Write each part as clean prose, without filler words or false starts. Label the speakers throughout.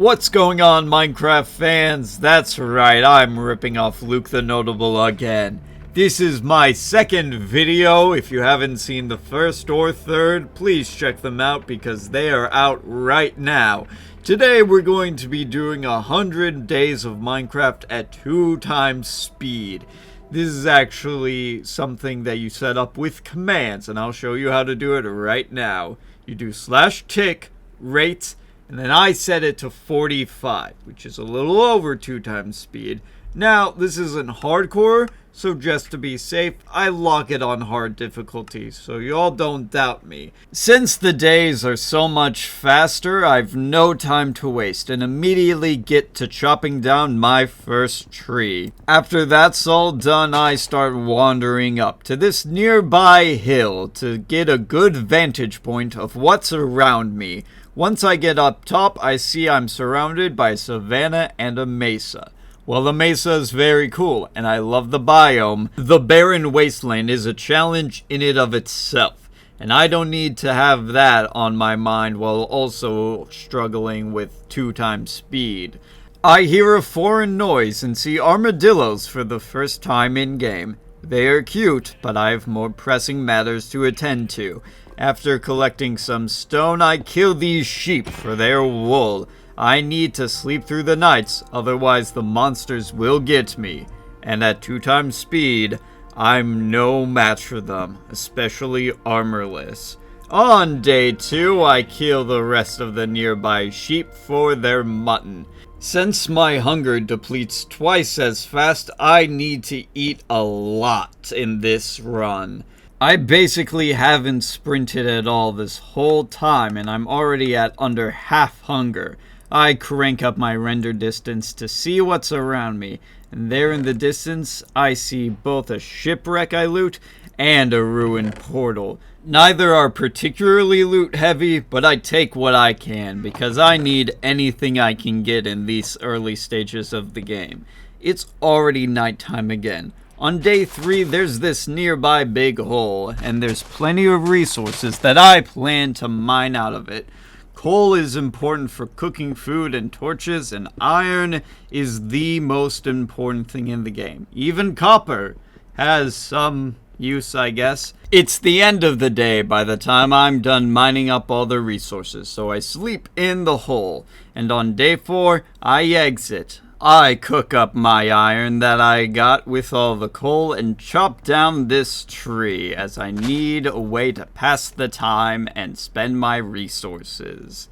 Speaker 1: What's going on, Minecraft fans? That's right, I'm ripping off Luke the Notable again. This is my second video. If you haven't seen the first or third, please check them out because they are out right now. Today we're going to be doing 100 days of Minecraft at 2 times speed. This is actually something that you set up with commands, and I'll show you how to do it right now. You do /tick rate, and then I set it to 45, which is a little over 2 times speed. Now, this isn't hardcore, so just to be safe, I lock it on hard difficulty, so y'all don't doubt me. Since the days are so much faster, I've no time to waste and immediately get to chopping down my first tree. After that's all done, I start wandering up to this nearby hill to get a good vantage point of what's around me. Once I get up top, I see I'm surrounded by savanna and a mesa. Well, the mesa is very cool, and I love the biome. The barren wasteland is a challenge in and of itself, and I don't need to have that on my mind while also struggling with 2 times speed. I hear a foreign noise and see armadillos for the first time in-game. They are cute, but I have more pressing matters to attend to. After collecting some stone, I kill these sheep for their wool. I need to sleep through the nights, otherwise the monsters will get me. And at 2 times speed, I'm no match for them, especially armorless. On day 2, I kill the rest of the nearby sheep for their mutton. Since my hunger depletes twice as fast, I need to eat a lot in this run. I basically haven't sprinted at all this whole time, and I'm already at under half hunger. I crank up my render distance to see what's around me, and there in the distance, I see both a shipwreck I loot and a ruined portal. Neither are particularly loot heavy, but I take what I can because I need anything I can get in these early stages of the game. It's already nighttime again. On day 3, there's this nearby big hole, and there's plenty of resources that I plan to mine out of it. Coal is important for cooking food and torches, and iron is the most important thing in the game. Even copper has some use, I guess. It's the end of the day by the time I'm done mining up all the resources, so I sleep in the hole. And on day 4, I exit. I cook up my iron that I got with all the coal and chop down this tree as I need a way to pass the time and spend my resources.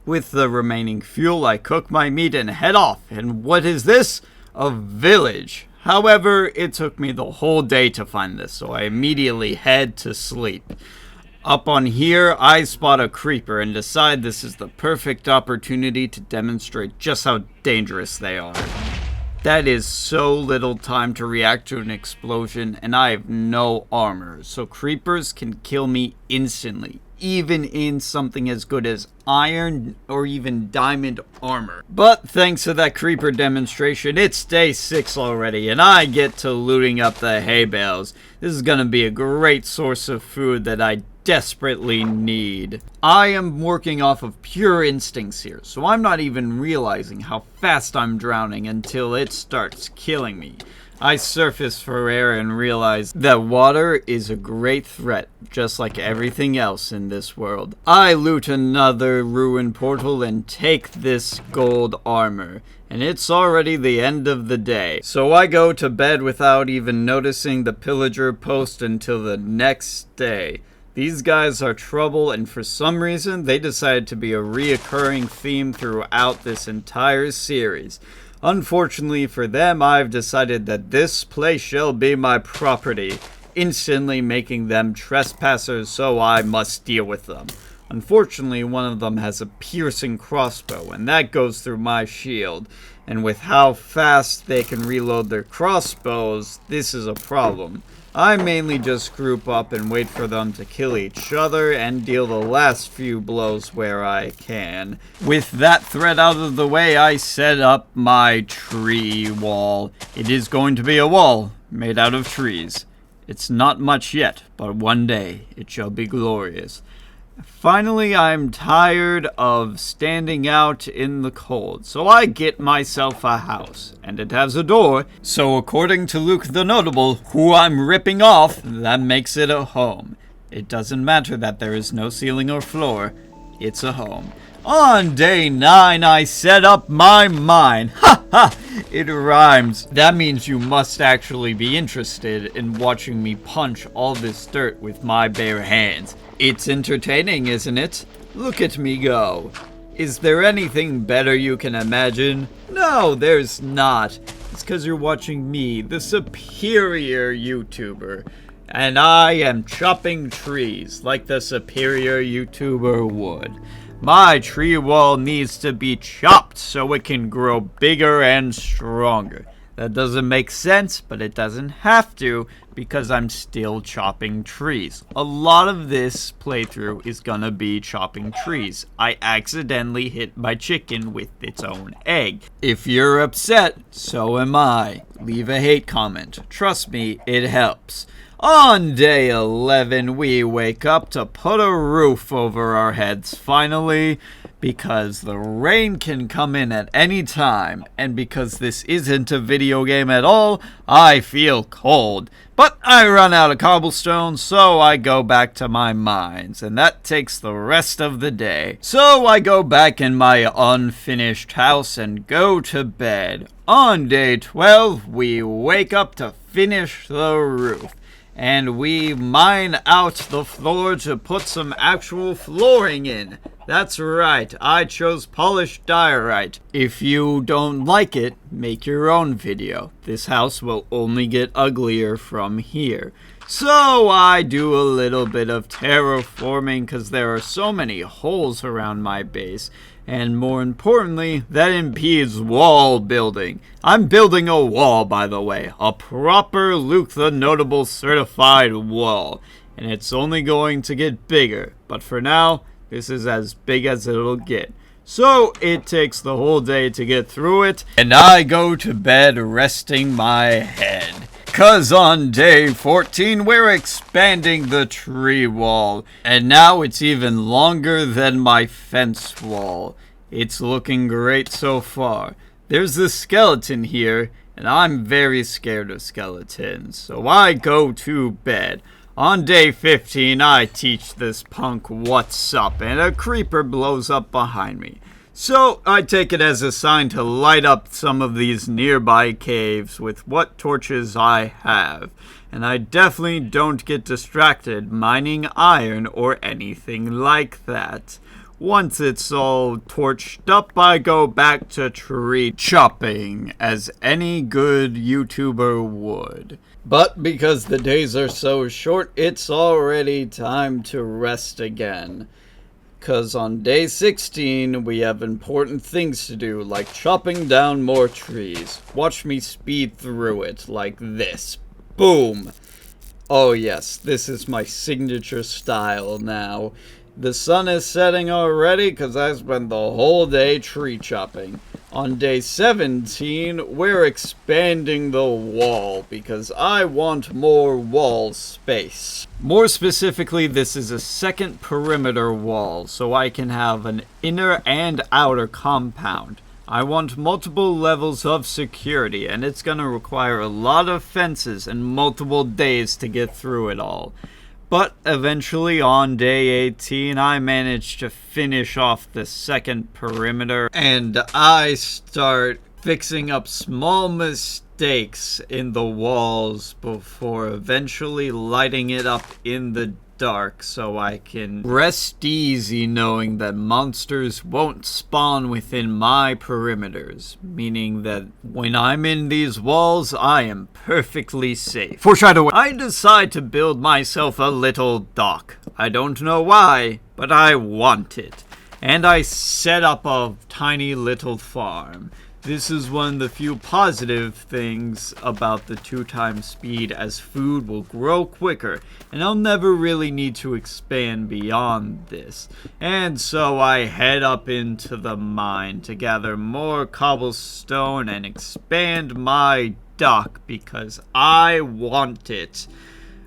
Speaker 1: With the remaining fuel, I cook my meat and head off. And what is this? A village. However, it took me the whole day to find this, so I immediately head to sleep. Up on here, I spot a creeper and decide this is the perfect opportunity to demonstrate just how dangerous they are. That is so little time to react to an explosion, and I have no armor, so creepers can kill me instantly, even in something as good as iron or even diamond armor. But thanks to that creeper demonstration, it's day 6 already, and I get to looting up the hay bales. This is gonna be a great source of food that I desperately need. I am working off of pure instincts here, so I'm not even realizing how fast I'm drowning until it starts killing me. I surface for air and realize that water is a great threat, just like everything else in this world. I loot another ruined portal and take this gold armor, and it's already the end of the day. So I go to bed without even noticing the pillager post until the next day. These guys are trouble, and for some reason, they decided to be a reoccurring theme throughout this entire series. Unfortunately for them, I've decided that this place shall be my property, instantly making them trespassers, so I must deal with them. Unfortunately, one of them has a piercing crossbow, and that goes through my shield. And with how fast they can reload their crossbows, this is a problem. I mainly just group up and wait for them to kill each other and deal the last few blows where I can. With that threat out of the way, I set up my tree wall. It is going to be a wall made out of trees. It's not much yet, but one day it shall be glorious. Finally, I'm tired of standing out in the cold, so I get myself a house, and it has a door. So according to Luke the Notable, who I'm ripping off, that makes it a home. It doesn't matter that there is no ceiling or floor, it's a home. On day 9, I set up my mine. Ha ha! It rhymes. That means you must actually be interested in watching me punch all this dirt with my bare hands. It's entertaining, isn't it? Look at me go. Is there anything better you can imagine? No, there's not. It's because you're watching me, the superior YouTuber. And I am chopping trees like the superior YouTuber would. My tree wall needs to be chopped so it can grow bigger and stronger. That doesn't make sense, but it doesn't have to because I'm still chopping trees. A lot of this playthrough is gonna be chopping trees. I accidentally hit my chicken with its own egg. If you're upset, so am I. Leave a hate comment. Trust me, it helps. On day 11, we wake up to put a roof over our heads, finally, because the rain can come in at any time, and because this isn't a video game at all, I feel cold. But I run out of cobblestone, so I go back to my mines, and that takes the rest of the day. So I go back in my unfinished house and go to bed. On day 12, we wake up to finish the roof. And we mine out the floor to put some actual flooring in. That's right, I chose polished diorite. If you don't like it, make your own video. This house will only get uglier from here. So I do a little bit of terraforming because there are so many holes around my base. And more importantly, that impedes wall building. I'm building a wall, by the way. A proper Luke the Notable certified wall. And it's only going to get bigger. But for now, this is as big as it'll get. So it takes the whole day to get through it. And I go to bed resting my head. Cause on day 14, we're expanding the tree wall. And now it's even longer than my fence wall. It's looking great so far. There's this skeleton here, and I'm very scared of skeletons. So I go to bed. On day 15, I teach this punk what's up, and a creeper blows up behind me. So I take it as a sign to light up some of these nearby caves with what torches I have. And I definitely don't get distracted mining iron or anything like that. Once it's all torched up, I go back to tree chopping, as any good YouTuber would. But because the days are so short, it's already time to rest again. Cause on day 16, we have important things to do, like chopping down more trees. Watch me speed through it, like this. Boom! Oh yes, this is my signature style now. The sun is setting already, cause I spent the whole day tree chopping. On day 17, we're expanding the wall because I want more wall space. More specifically, this is a second perimeter wall, so I can have an inner and outer compound. I want multiple levels of security, and it's gonna require a lot of fences and multiple days to get through it all. But eventually on day 18, I managed to finish off the second perimeter, and I start fixing up small mistakes in the walls before eventually lighting it up in the dark so I can rest easy knowing that monsters won't spawn within my perimeters, meaning that when I'm in these walls, I am perfectly safe. Foreshadowing. I decide to build myself a little dock. I don't know why, but I want it. And I set up a tiny little farm. This is one of the few positive things about the 2x speed, as food will grow quicker, and I'll never really need to expand beyond this. And so I head up into the mine to gather more cobblestone and expand my dock because I want it.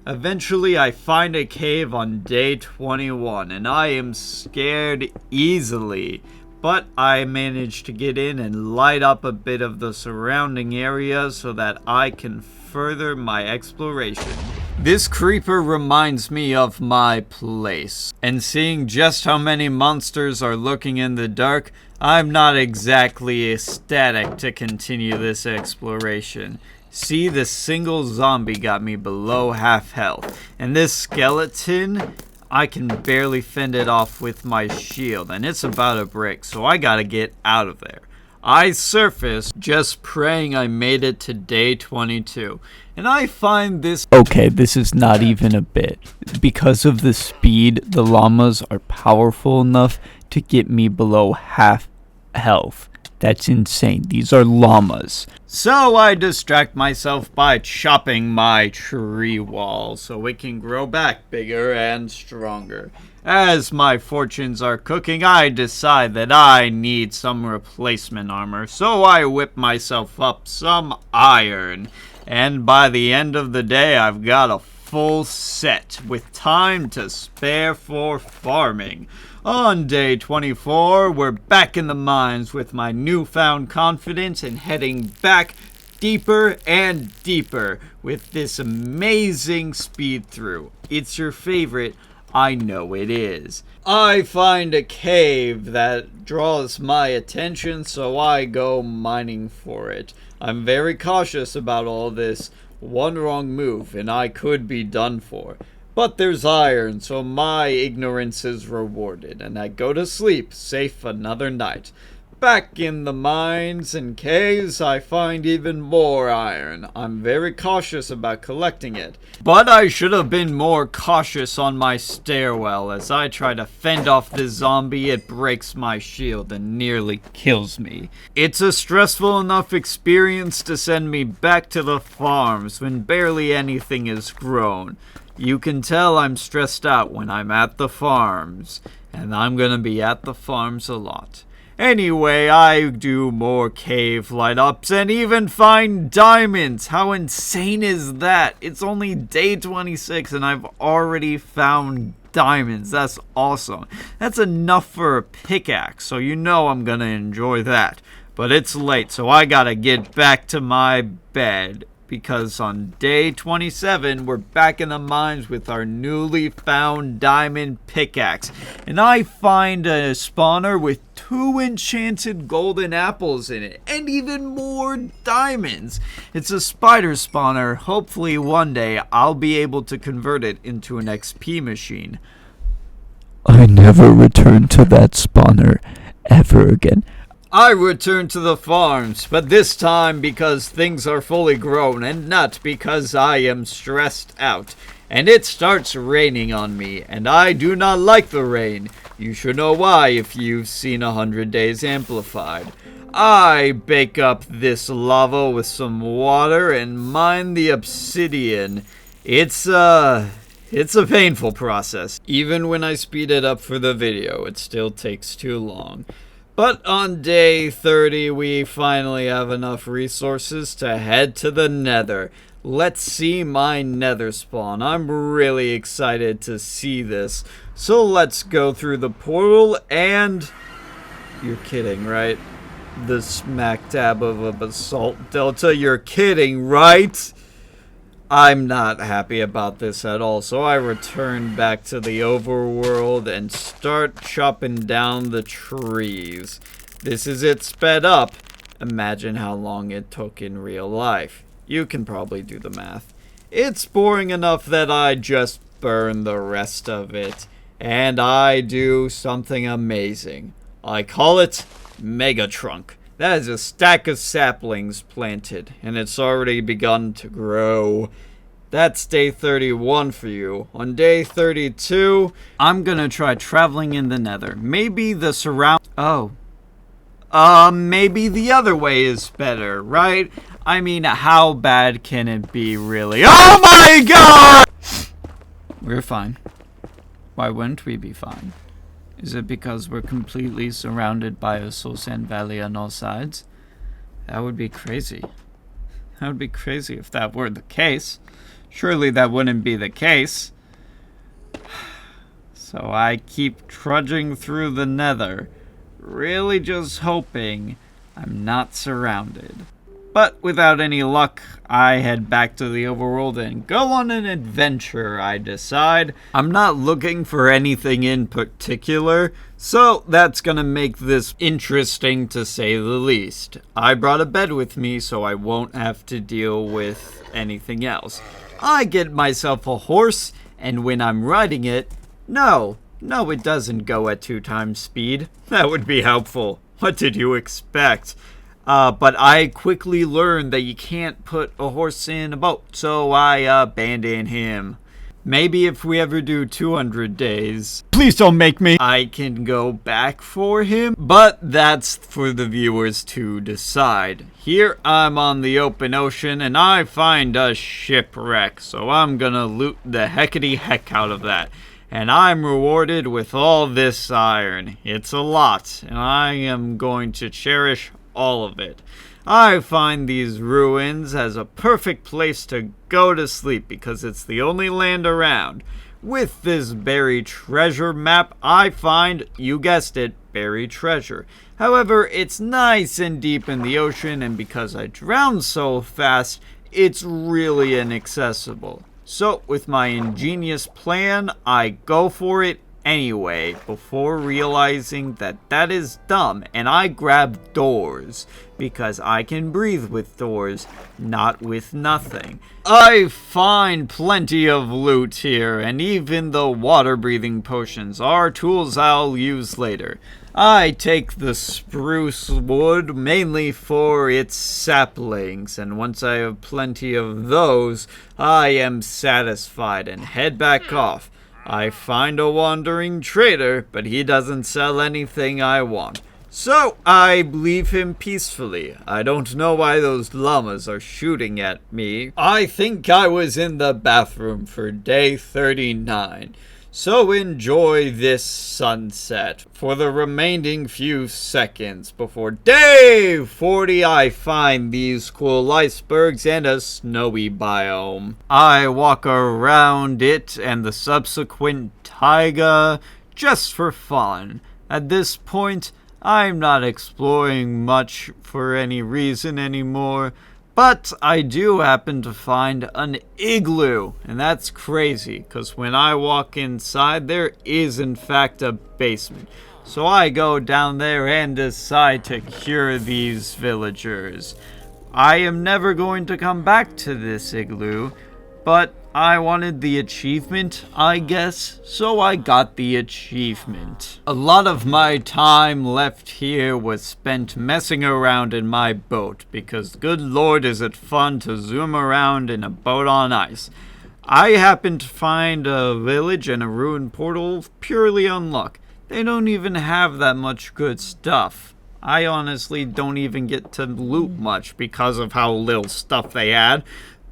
Speaker 1: Eventually, I find a cave on day 21, and I am scared easily. But I managed to get in and light up a bit of the surrounding area so that I can further my exploration. This creeper reminds me of my place, and seeing just how many monsters are lurking in the dark, I'm not exactly ecstatic to continue this exploration. See, this single zombie got me below half health, and this skeleton, I can barely fend it off with my shield, and it's about to break, so I gotta get out of there. I surfaced, just praying I made it to day 22, and I find this—
Speaker 2: Okay, this is not even a bit. Because of the speed, the llamas are powerful enough to get me below half health. That's insane. These are llamas.
Speaker 1: So I distract myself by chopping my tree wall so it can grow back bigger and stronger. As my fortunes are cooking, I decide that I need some replacement armor, so I whip myself up some iron. And by the end of the day, I've got a full set with time to spare for farming. On day 24, we're back in the mines with my newfound confidence and heading back deeper and deeper with this amazing speed through. It's your favorite, I know it is. I find a cave that draws my attention, so I go mining for it. I'm very cautious about all this. One wrong move and I could be done for. But there's iron, so my ignorance is rewarded, and I go to sleep, safe another night. Back in the mines and caves, I find even more iron. I'm very cautious about collecting it. But I should have been more cautious on my stairwell. As I try to fend off this zombie, it breaks my shield and nearly kills me. It's a stressful enough experience to send me back to the farms when barely anything is grown. You can tell I'm stressed out when I'm at the farms, and I'm gonna be at the farms a lot. Anyway, I do more cave light-ups and even find diamonds. How insane is that? It's only day 26 and I've already found diamonds. That's awesome. That's enough for a pickaxe, so you know I'm gonna enjoy that. But it's late, so I gotta get back to my bed. Because on day 27, we're back in the mines with our newly found diamond pickaxe. And I find a spawner with 2 enchanted golden apples in it. And even more diamonds. It's a spider spawner. Hopefully one day I'll be able to convert it into an XP machine.
Speaker 2: I never return to that spawner ever again.
Speaker 1: I return to the farms, but this time because things are fully grown and not because I am stressed out. And it starts raining on me, and I do not like the rain. You should know why if you've seen 100 Days Amplified. I bake up this lava with some water and mine the obsidian. It's a painful process. Even when I speed it up for the video, it still takes too long. But on day 30, we finally have enough resources to head to the Nether. Let's see my Nether spawn. I'm really excited to see this. So let's go through the portal and— You're kidding, right? The smack dab of a basalt delta. You're kidding, right? I'm not happy about this at all, so I return back to the overworld and start chopping down the trees. This is it sped up. Imagine how long it took in real life. You can probably do the math. It's boring enough that I just burn the rest of it. And I do something amazing. I call it Mega Trunk. That is a stack of saplings planted, and it's already begun to grow. That's day 31 for you. On day 32, I'm gonna try traveling in the Nether. Maybe the maybe the other way is better, right? I mean, how bad can it be, really? Oh my god! We're fine. Why wouldn't we be fine? Is it because we're completely surrounded by a soul sand valley on all sides? That would be crazy. That would be crazy if that were the case. Surely that wouldn't be the case. So I keep trudging through the Nether, really just hoping I'm not surrounded. But without any luck, I head back to the overworld and go on an adventure, I decide. I'm not looking for anything in particular, so that's gonna make this interesting to say the least. I brought a bed with me so I won't have to deal with anything else. I get myself a horse, and when I'm riding it, no, it doesn't go at 2 times speed. That would be helpful. What did you expect? But I quickly learned that you can't put a horse in a boat, so I abandon him. Maybe if we ever do 200 days, please don't make me, I can go back for him, but that's for the viewers to decide. Here I'm on the open ocean and I find a shipwreck, so I'm gonna loot the heckity heck out of that. And I'm rewarded with all this iron. It's a lot, and I am going to cherish all of it. I find these ruins as a perfect place to go to sleep because it's the only land around. With this buried treasure map, I find, you guessed it, buried treasure. However, it's nice and deep in the ocean, and because I drowned so fast, it's really inaccessible. So, with my ingenious plan, I go for it anyway, before realizing that that is dumb, and I grab doors, because I can breathe with doors, not with nothing. I find plenty of loot here, and even the water-breathing potions are tools I'll use later. I take the spruce wood mainly for its saplings, and once I have plenty of those, I am satisfied and head back off. I find a wandering trader, but he doesn't sell anything I want. So I leave him peacefully. I don't know why those llamas are shooting at me. I think I was in the bathroom for day 39. So enjoy this sunset for the remaining few seconds before day 40 I find these cool icebergs and a snowy biome. I walk around it and the subsequent taiga just for fun. At this point, I'm not exploring much for any reason anymore. But I do happen to find an igloo, and that's crazy, because when I walk inside, there is in fact a basement. So I go down there and decide to cure these villagers. I am never going to come back to this igloo, but I wanted the achievement, I guess, so I got the achievement. A lot of my time left here was spent messing around in my boat, because good lord is it fun to zoom around in a boat on ice. I happened to find a village and a ruined portal purely on luck. They don't even have that much good stuff. I honestly don't even get to loot much because of how little stuff they had.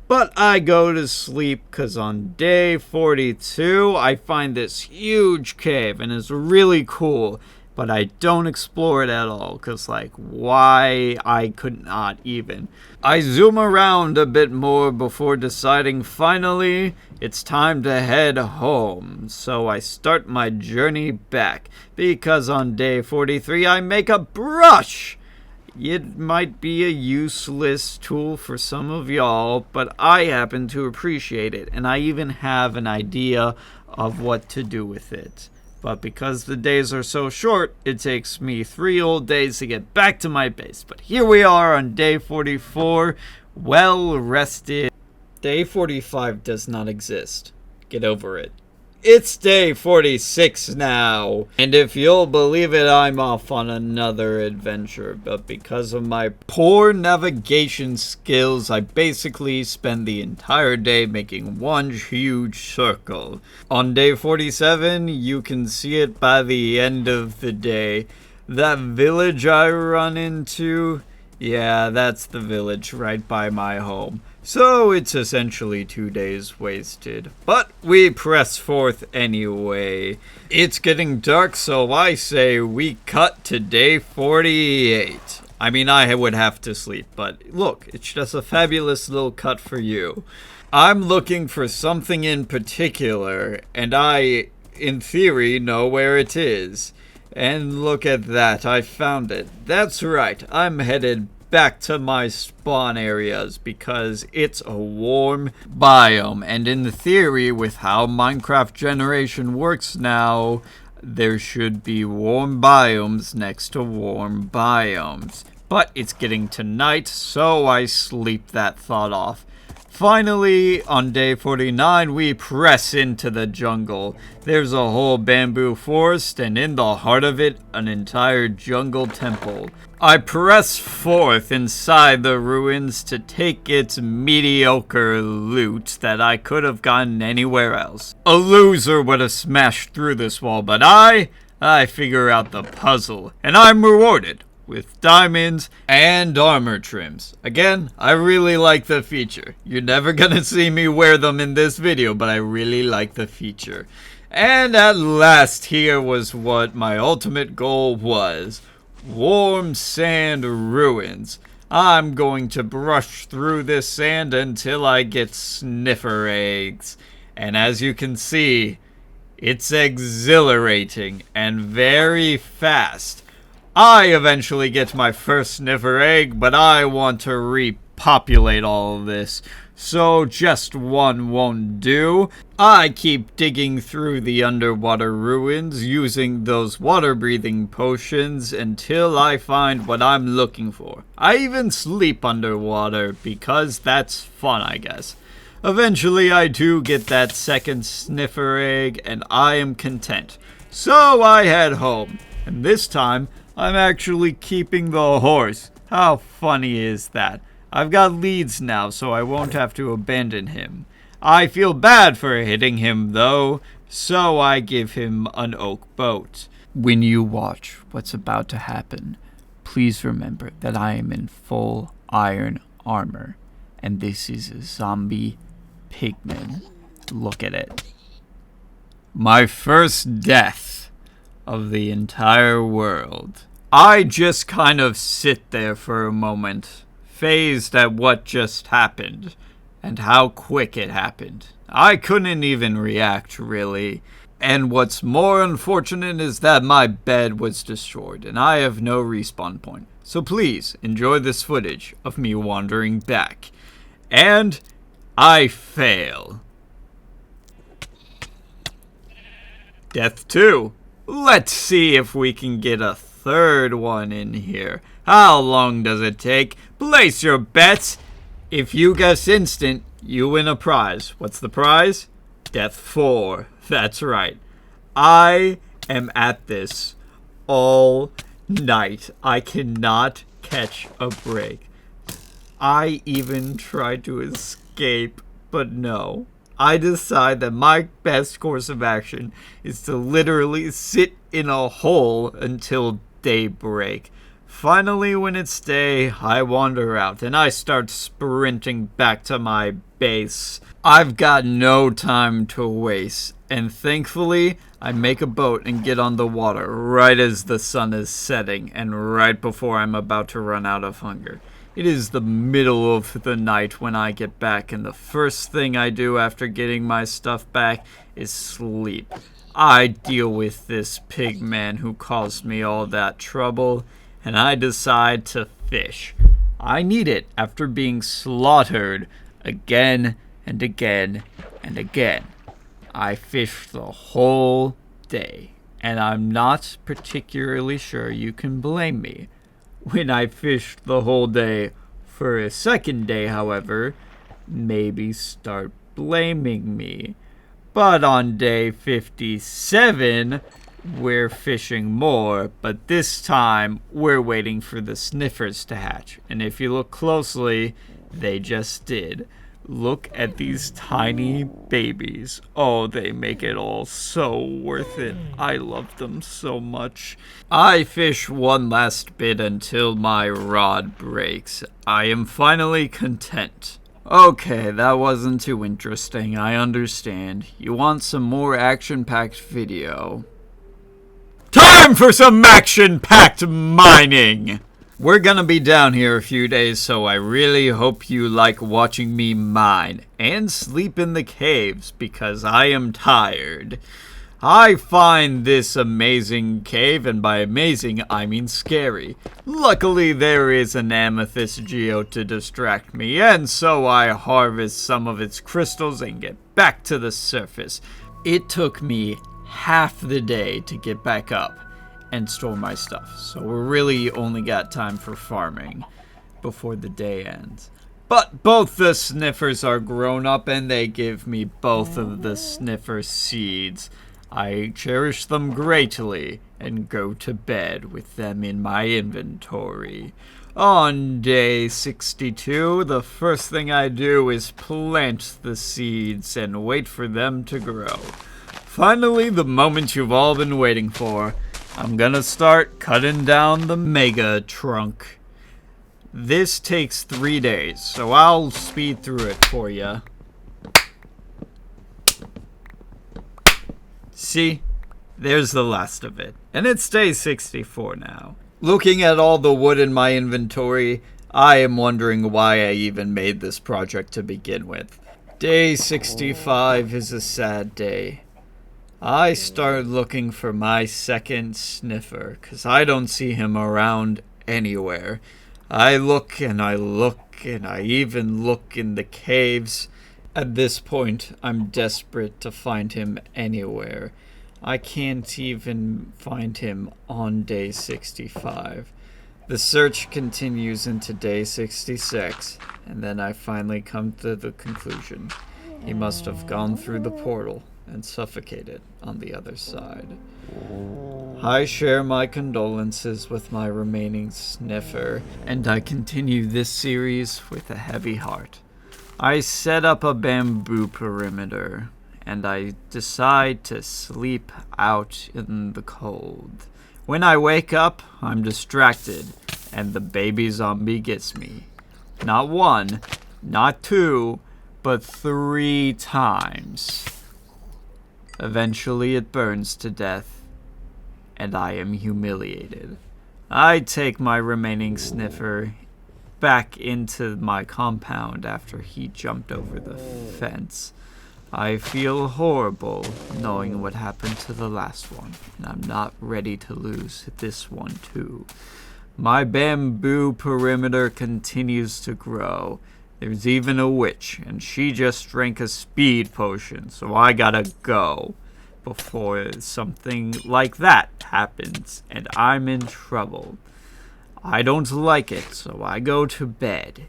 Speaker 1: But I go to sleep because on day 42, I find this huge cave and it's really cool. But I don't explore it at all because, like, why? I could not even. I zoom around a bit more before deciding finally it's time to head home. So I start my journey back because on day 43, I make a brush. It might be a useless tool for some of y'all, but I happen to appreciate it, and I even have an idea of what to do with it. But because the days are so short, it takes me 3 whole days to get back to my base. But here we are on day 44, well rested. Day 45 does not exist. Get over it. It's day 46 now, and if you'll believe it, I'm off on another adventure, but because of my poor navigation skills, I basically spend the entire day making one huge circle. On day 47, you can see it by the end of the day. That village I run into, yeah, that's the village right by my home. So it's essentially 2 days wasted. But we press forth anyway. It's getting dark, so I say we cut to day 48. I mean, I would have to sleep, but look, it's just a fabulous little cut for you. I'm looking for something in particular, and I, in theory, know where it is. And look at that, I found it. That's right, I'm headed back to my spawn areas because it's a warm biome. And in theory, with how Minecraft generation works now, there should be warm biomes next to warm biomes. But it's getting to night, so I sleep that thought off. Finally, on day 49, we press into the jungle. There's a whole bamboo forest, and in the heart of it, an entire jungle temple. I press forth inside the ruins to take its mediocre loot that I could have gotten anywhere else. A loser would have smashed through this wall, but I figure out the puzzle, and I'm rewarded with diamonds and armor trims. Again, I really like the feature. You're never gonna see me wear them in this video, but I really like the feature. And at last, here was what my ultimate goal was. Warm sand ruins. I'm going to brush through this sand until I get sniffer eggs. And as you can see, it's exhilarating and very fast. I eventually get my first sniffer egg, but I want to repopulate all of this, so just one won't do. I keep digging through the underwater ruins using those water-breathing potions until I find what I'm looking for. I even sleep underwater because that's fun, I guess. Eventually I do get that second sniffer egg and I am content. So I head home, and this time I'm actually keeping the horse. How funny is that? I've got leads now, so I won't have to abandon him. I feel bad for hitting him, though, so I give him an oak boat.
Speaker 2: When you watch what's about to happen, please remember that I am in full iron armor, and this is a zombie pigman. Look at it.
Speaker 1: My first death of the entire world. I just kind of sit there for a moment, phased at what just happened, and how quick it happened. I couldn't even react, really. And what's more unfortunate is that my bed was destroyed, and I have no respawn point. So please, enjoy this footage of me wandering back. And I fail. Death 2. Let's see if we can get a third one in here. How long does it take? Place your bets. If you guess instant, you win a prize. What's the prize? Death 4. That's right. I am at this all night. I cannot catch a break. I even tried to escape, but no. I decide that my best course of action is to literally sit in a hole until daybreak. Finally, when it's day, I wander out and I start sprinting back to my base. I've got no time to waste, and thankfully, I make a boat and get on the water right as the sun is setting and right before I'm about to run out of hunger. It is the middle of the night when I get back, and the first thing I do after getting my stuff back is sleep. I deal with this pig man who caused me all that trouble, and I decide to fish. I need it after being slaughtered again and again and again. I fish the whole day, and I'm not particularly sure you can blame me. When I fished the whole day for a second day, however, maybe start blaming me. But on day 57, we're fishing more, but this time we're waiting for the sniffers to hatch. And if you look closely, they just did. Look at these tiny babies. Oh, they make it all so worth it. I love them so much. I fish one last bit until my rod breaks. I am finally content. Okay, that wasn't too interesting, I understand. You want some more action-packed video. Time for some action-packed mining! We're gonna be down here a few days, so I really hope you like watching me mine and sleep in the caves because I am tired. I find this amazing cave, and by amazing, I mean scary. Luckily, there is an amethyst geode to distract me, and so I harvest some of its crystals and get back to the surface. It took me half the day to get back up and store my stuff, so we really only got time for farming before the day ends. But both the sniffers are grown up and they give me both of the sniffer seeds. I cherish them greatly and go to bed with them in my inventory. On day 62, the first thing I do is plant the seeds and wait for them to grow. Finally, the moment you've all been waiting for. I'm gonna start cutting down the mega trunk. This takes 3 days, so I'll speed through it for you. See? There's the last of it. And it's day 64 now. Looking at all the wood in my inventory, I am wondering why I even made this project to begin with. Day 65 is a sad day. I start looking for my second sniffer, 'cause I don't see him around anywhere. I look and I look and I even look in the caves. At this point, I'm desperate to find him anywhere. I can't even find him on day 65. The search continues into day 66, and then I finally come to the conclusion. He must have gone through the portal and suffocated on the other side. I share my condolences with my remaining sniffer, and I continue this series with a heavy heart. I set up a bamboo perimeter, and I decide to sleep out in the cold. When I wake up, I'm distracted, and the baby zombie gets me. Not one, not two, but 3 times. Eventually it burns to death, and I am humiliated. I take my remaining sniffer back into my compound after he jumped over the fence. I feel horrible knowing what happened to the last one, and I'm not ready to lose this one too. My bamboo perimeter continues to grow. There's even a witch, and she just drank a speed potion, so I gotta go before something like that happens, and I'm in trouble. I don't like it, so I go to bed.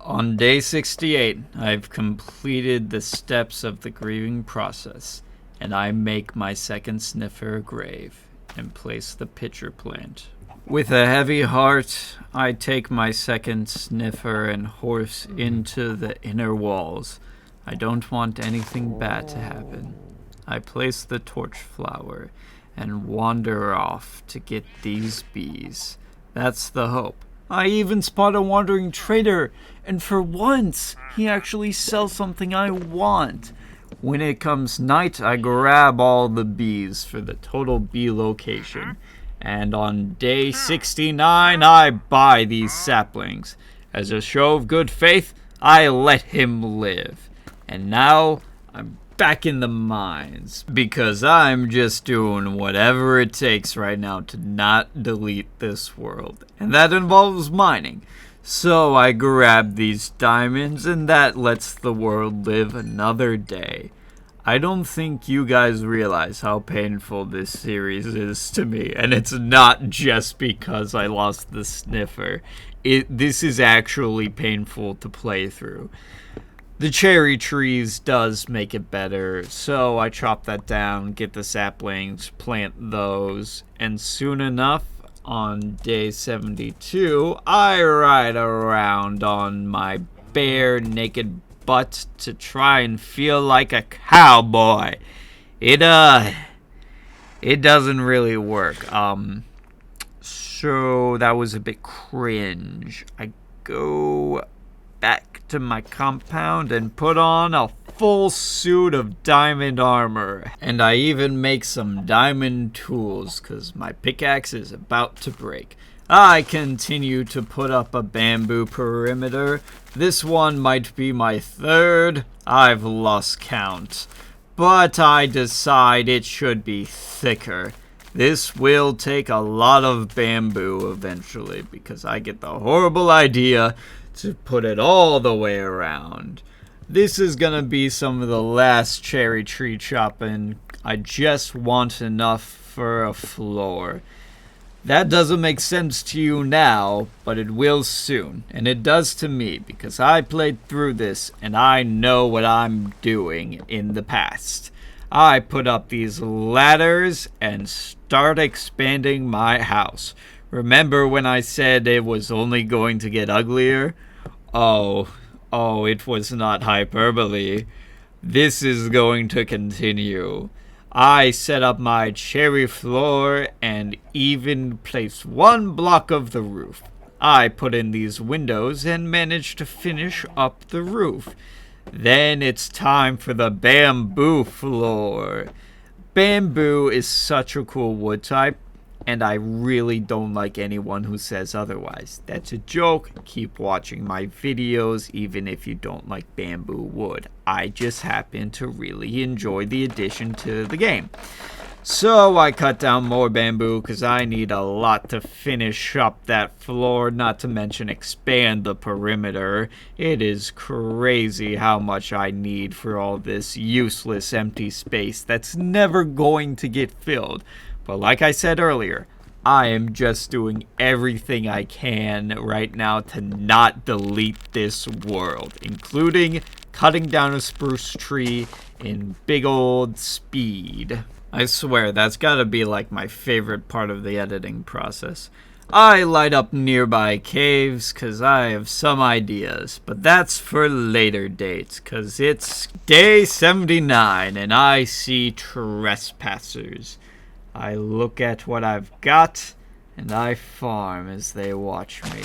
Speaker 1: On day 68, I've completed the steps of the grieving process, and I make my second sniffer a grave and place the pitcher plant. With a heavy heart, I take my second sniffer and horse into the inner walls. I don't want anything bad to happen. I place the torch flower and wander off to get these bees. That's the hope. I even spot a wandering trader, and for once, he actually sells something I want. When it comes night, I grab all the bees for the total bee location. And on day 69, I buy these saplings. As a show of good faith, I let him live. And now, I'm back in the mines, because I'm just doing whatever it takes right now to not delete this world. And that involves mining. So I grab these diamonds, and that lets the world live another day. I don't think you guys realize how painful this series is to me, and it's not just because I lost the sniffer. This is actually painful to play through. The cherry trees does make it better, so I chop that down, get the saplings, plant those, and soon enough, on day 72, I ride around on my bare, naked butt to try and feel like a cowboy. It doesn't really work. So that was a bit cringe. I go back to my compound and put on a full suit of diamond armor. And I even make some diamond tools, because my pickaxe is about to break. I continue to put up a bamboo perimeter. This one might be my third. I've lost count. But I decide it should be thicker. This will take a lot of bamboo eventually because I get the horrible idea to put it all the way around. This is gonna be some of the last cherry tree chopping. I just want enough for a floor. That doesn't make sense to you now, but it will soon. And it does to me, because I played through this, and I know what I'm doing in the past. I put up these ladders and start expanding my house. Remember when I said it was only going to get uglier? Oh, it was not hyperbole. This is going to continue. I set up my cherry floor and even placed one block of the roof. I put in these windows and managed to finish up the roof. Then it's time for the bamboo floor. Bamboo is such a cool wood type, and I really don't like anyone who says otherwise. That's a joke. Keep watching my videos even if you don't like bamboo wood. I just happen to really enjoy the addition to the game. So I cut down more bamboo because I need a lot to finish up that floor, not to mention expand the perimeter. It is crazy how much I need for all this useless empty space that's never going to get filled. But like I said earlier, I am just doing everything I can right now to not delete this world, including cutting down a spruce tree in big old speed. I swear, that's gotta be like my favorite part of the editing process. I light up nearby caves cause I have some ideas, but that's for later dates cause it's day 79 and I see trespassers. I look at what I've got, and I farm as they watch me.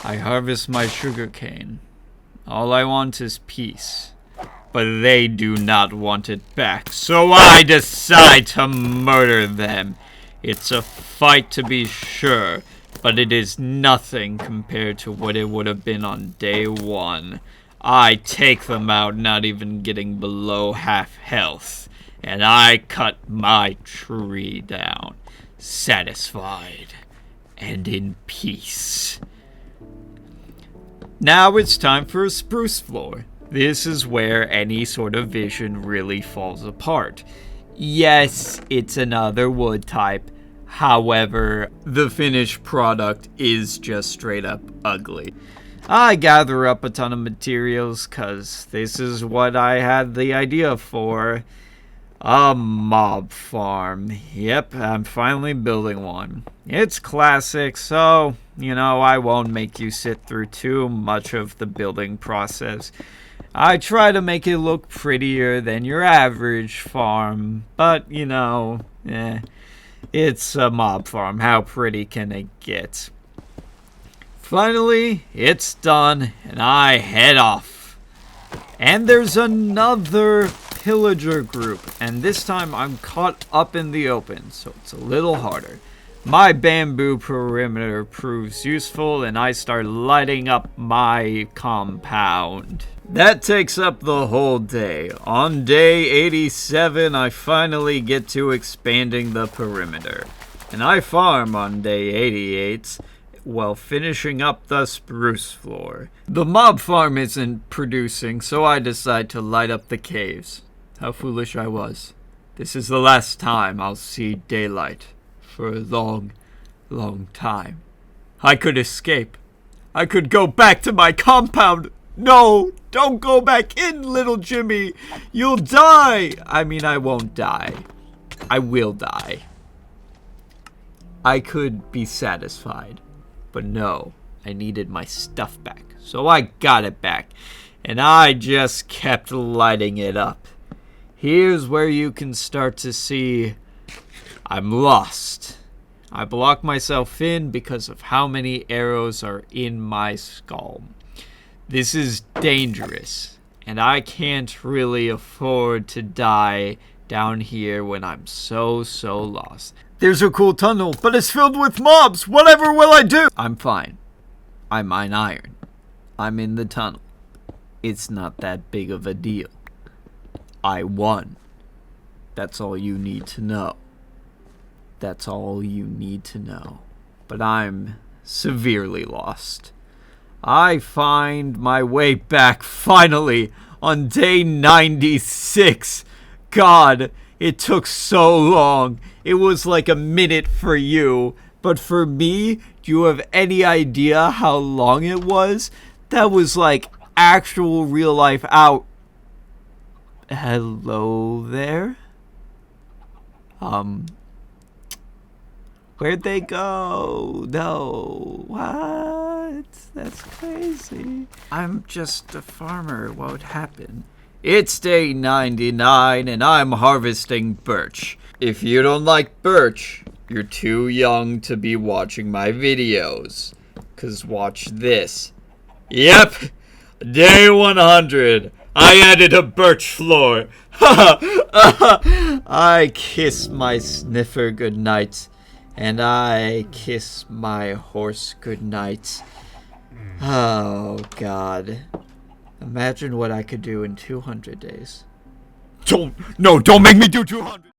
Speaker 1: I harvest my sugarcane. All I want is peace. But they do not want it back, so I decide to murder them. It's a fight to be sure, but it is nothing compared to what it would have been on day one. I take them out not even getting below half health. And I cut my tree down, satisfied and in peace. Now it's time for a spruce floor. This is where any sort of vision really falls apart. Yes, it's another wood type. However, the finished product is just straight up ugly. I gather up a ton of materials because this is what I had the idea for. A mob farm. Yep, I'm finally building one. It's classic, so, I won't make you sit through too much of the building process. I try to make it look prettier than your average farm, but, it's a mob farm. How pretty can it get? Finally, it's done, and I head off. And there's another pillager group, and this time I'm caught up in the open, so it's a little harder. My bamboo perimeter proves useful, and I start lighting up my compound. That takes up the whole day. On day 87, I finally get to expanding the perimeter, and I farm on day 88 while finishing up the spruce floor. The mob farm isn't producing, so I decide to light up the caves. How foolish I was. This is the last time I'll see daylight for a long, long time. I could escape. I could go back to my compound. No, don't go back in, little Jimmy. You'll die. I mean, I won't die. I will die. I could be satisfied. But no, I needed my stuff back. So I got it back. And I just kept lighting it up. Here's where you can start to see I'm lost. I block myself in because of how many arrows are in my skull. This is dangerous, and I can't really afford to die down here when I'm so lost. There's a cool tunnel, but it's filled with mobs. Whatever will I do? I'm fine. I mine iron. I'm in the tunnel. It's not that big of a deal. I won. That's all you need to know. That's all you need to know. But I'm severely lost. I find my way back finally on day 96. God, it took so long. It was like a minute for you. But for me, do you have any idea how long it was? That was like actual real life out. Hello there? Where'd they go? No. What? That's crazy. I'm just a farmer. What would happen? It's day 99 and I'm harvesting birch. If you don't like birch, you're too young to be watching my videos. 'Cause watch this. Yep! Day 100. I added a birch floor. I kiss my sniffer goodnight. And I kiss my horse goodnight. Oh, God. Imagine what I could do in 200 days. Don't make me do 200!